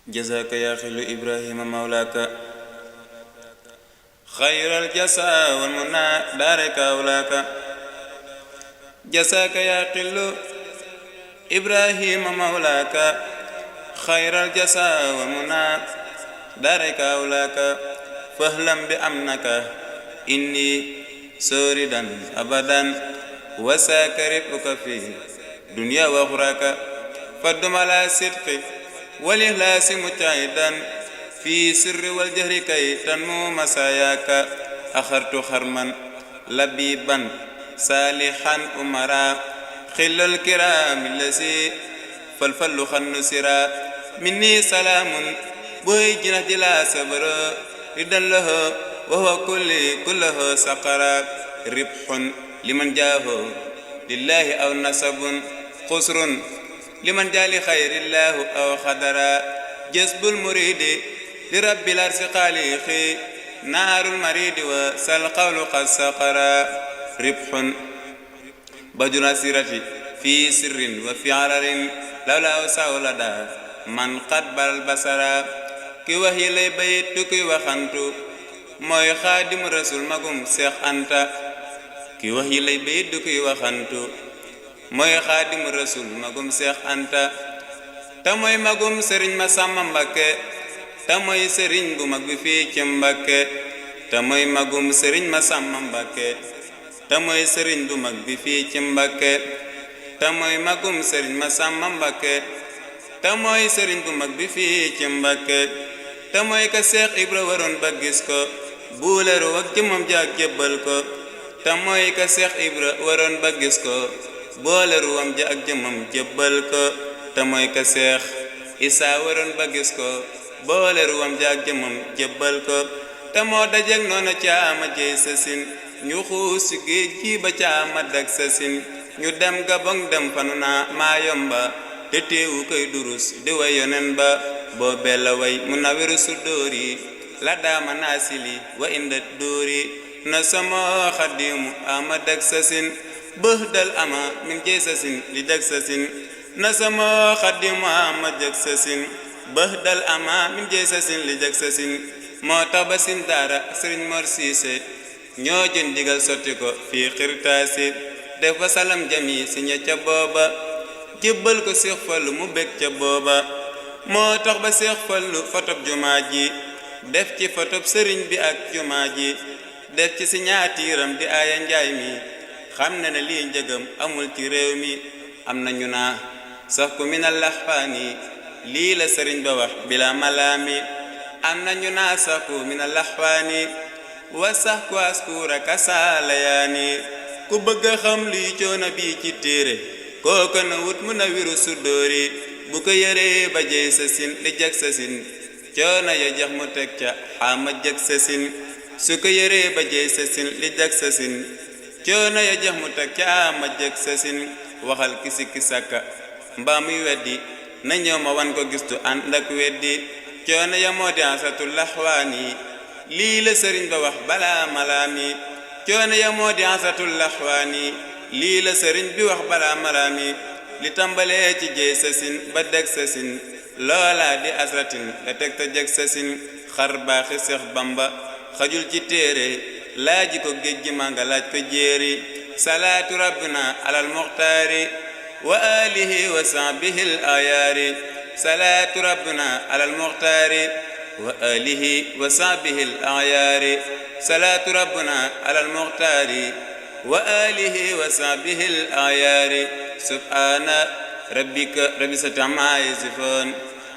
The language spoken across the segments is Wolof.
جزاك يا خل إبراهيم مولاك خير الجزاء والمنى دارك أولاك جزاك يا خل إبراهيم مولاك خير الجزاء والمنى دارك أولاك فاهلم بأمنك إني سوردا أبدا وساكربك في دنيا وأخراك فدم على صدق والإخلاص مجاهدا في سر والجهر كي تنمو مساياك أخرت خرما لبيبا صالحا أمرا خل الكرام الذي فالفل خنسرا مني سلام بوي جنة لا صبر ردا له وهو كله سقرا ربح لمن جاه لله أو نسب خسر لمن جاء لخير الله أو خدرا جذب المريد لرب الأرض خالق نار المريد وسالقول قد سقرا ربح بدر سيرتي في سر وفي علر لولا وساولدا من قد بل البصر كي وهي لي بيت كي وخنتو موي خادم رسول مغم شيخ انت كي وهي لي بيت كي وخنتو mooy xaadimu rasul magum Seex Anta te mooy magum sëriñ Masamba Mbakke te mooy sëriñ bu mag bi fii ci Mbakke te mooy magum sëriñ Masamba Mbakke te mooy sëriñ bu mag bi fii ci Mbakke te mooy magum sëriñ Masamba Mbakke te mooy sëriñ bu mag bi fii ci Mbakke te mooy ka Seex Ibra waroon ba gis ko buuleru ak jëmmam jaag jébbal ko te mooy ka Seex Ibra waroon ba gis ko boole ruwam ja ak jëmmam jébbal ko te mooy ka Seex Isaa waroon ba gis ko boole ruwam ja ak jëmmam jébbal ko te moo dajeek noona caama jey sasin ñu xuus ci géej gi ba caama dag sasin ñu dem Gabon dem fanu naa maa yomba te teewu koy durus di way yonen ba boobee la way mu nawiru su dóori la daama naasili wa inda dóori na sama xadimu ama dag sasin bëhdal ama min jey sasin li jag sasin na sama xaddimu ama jag sasin bëhdal ama min jey sasin li jag sasin moo tax ba sin daara sëriñ Mor Siise ñoo jën digal sotti ko fii xirtaasi def ba salam jami si ña ca booba jébbal ko Seex Fallu mu bég ca booba moo tax ba Seex Fallu fotob jumaa ji def ci fotob sëriñ bi ak jumaa ji def ci si ñaatiiram di aaya njaay mi xam na ne lii njëgam amul ci réew mi am na ñu naa sax ku minal laxfaani lii la sëriñ ba wax bila malaami am na ñu naa sax ku minal laxfaani wa sax ku askuura kasaalayaani ku bëgg a xam lii coono bii ci téere kooka na wut mu na wiru su dóori bu ko yëree ba jey sa sin li jag sa sin coono ya jax mu teg ca xaama jag sa sin su ko yëree ba jey sa sin li jag sa sin coono ya jax mu teg ca ma jeg sasin waxal ki sikki sàkka mbaa muy weddi na ñëw ma wan ko gistu ànd ak weddi coono ya moo di ansatul laxwaani lii la sëriñ ba wax balaa malaami coono ya moo di ansatul laxwaani lii la sëriñ bi wax balaa malaami li tàmbalee ci jey sasin ba deg sasin loola di asratin la teg ta jeg sasin xar baaxi Seex Bamba xajul ci téere laaji ko géej gi maa nga laaj ko jéeri salaatu rabbina alal muxtaari wa alihi wa sahbihi al ayaari salaatu rabbina alal muxtaari wa alihi wa sahbihi al ayaari salaatu rabbina alal muxtaari wa alihi wa sahbihi al ayaari subhaana rabbika rabbil izzati ammaa yasifuun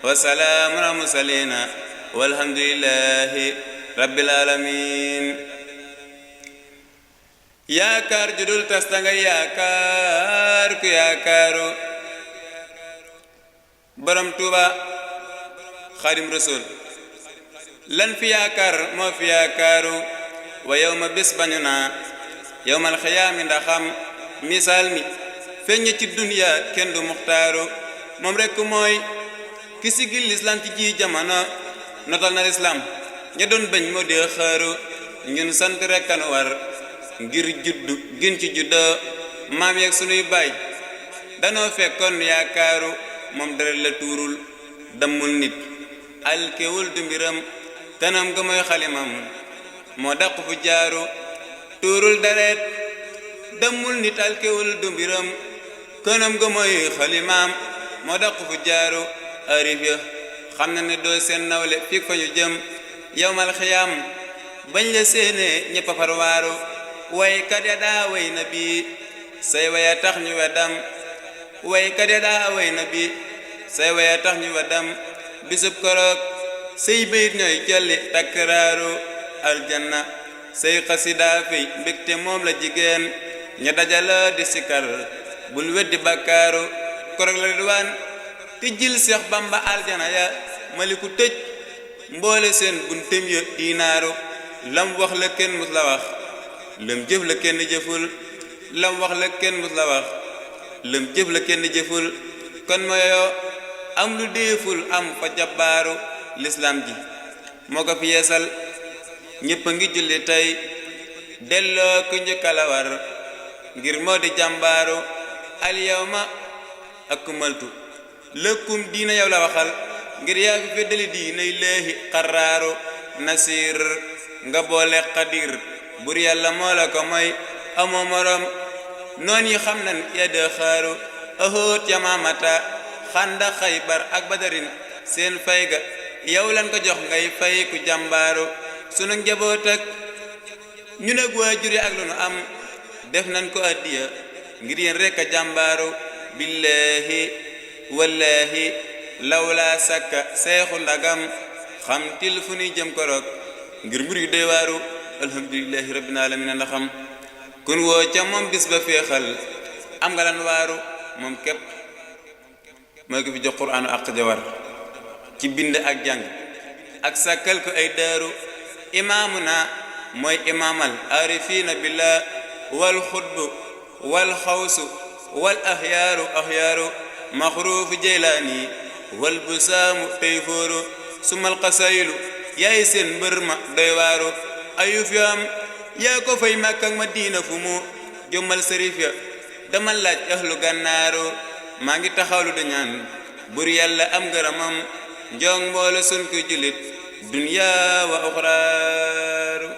wa salaamun alal mursaliin walhamdulillahi rabbil aalamiin yaakaar judul tas danga yaakaar ku yaakaaru borom Tuuba Xaadim Rasuul lan fi yaakaar moo fi yaakaaru wa yow ma bés bañu naa yowmal xiyaami ndaxam misaal mi feeñ ci duniya kenn du muxtaaru moom rekk mooy ki sigil lislaam ci ji jamono notal na lislaam ña doon bañ moo dee xaaru ñun sant rekk anu war ngir juddu gin ci juddoo maam yeeg sunuy baay danoo fekkoon yaakaaru moom dara la tuurul dammul nit alkewul du mbiram kanam ga mooy xalimam moo daq fu jaaru tuurul deret dammul nit alkewul du mbiram kanam ga mooy xalimaam moo daq fu jaaru arif ya xam na ne doo seen nawle fii fa ñu jëm yawmal xiyaam bañ la séenee ñëpp a far waaru waykat ya daa way na bii say waya tax ñu weddam waykat ya daa way na bii say waya tax ñu weddam bisub koroog say bayit ñooy jolli takraaru aljanna say xasidaa fey mbégte moom la jigéen ña dajala di sikar bul weddi bakkaaru koroog la ridwaan tijjil Seex Bamba aljana ya maliku tëj mboole seen buntem ya diinaaru lam wax la kenn mus la wax lam jëf la kenn jëful lam wax la kenn mus la wax lam jëf la kenn jëful kon mooyoo am lu déeful am fa jabbaaru lislaam ji moo ko fi yeesal ñépp a ngi julli tey delloo ku njëkka la war ngir moo di jàmbaaru al yawma akmaltu lëkkum diina yow la waxal ngir yaa fi feddali diinay leehi xaraaru nasiir nga boole xadir bur yàlla moo la ko mooy amoo morom noon yi xam nan yadda xaaru ahoot yamaamata xanda xaybar ak badarin seen fay ga yow lan ko jox ngay fay ku jàmbaaru sunu njaboot ak ñu nag waajur yi ak lu nu am def nan ko addiya ngir yéen rekk a jàmbaaru billahi wallahi lawla sakka seexu ndagam xam til fu nuy jëm korok ngir mbir yu doy waaru alhamdulillahi rabbil alamin ndaxam kun woo ca moom bis ba féexal am nga lan waaru moom képp mooy ko fi jox quraanu ak jawar ci bind ak jàng ak sàkkal ko ay daaru imaamuna mooy imaamal arifina billah wal xutbu wal xawsu wal axyaaru maxruufu jeylaani wal busaamu tayfooru sumal xasaylu yaay seen mbër ma doy waaru ayuf yaam yaa ko fay Makka ak Madina fu mu jommal sërif ya dama laaj ahlu gànnaaru maa ngi taxawlu da ñaan bur yàlla am ngërëmam njoong mboole sun ko julit duniya wa uxraaru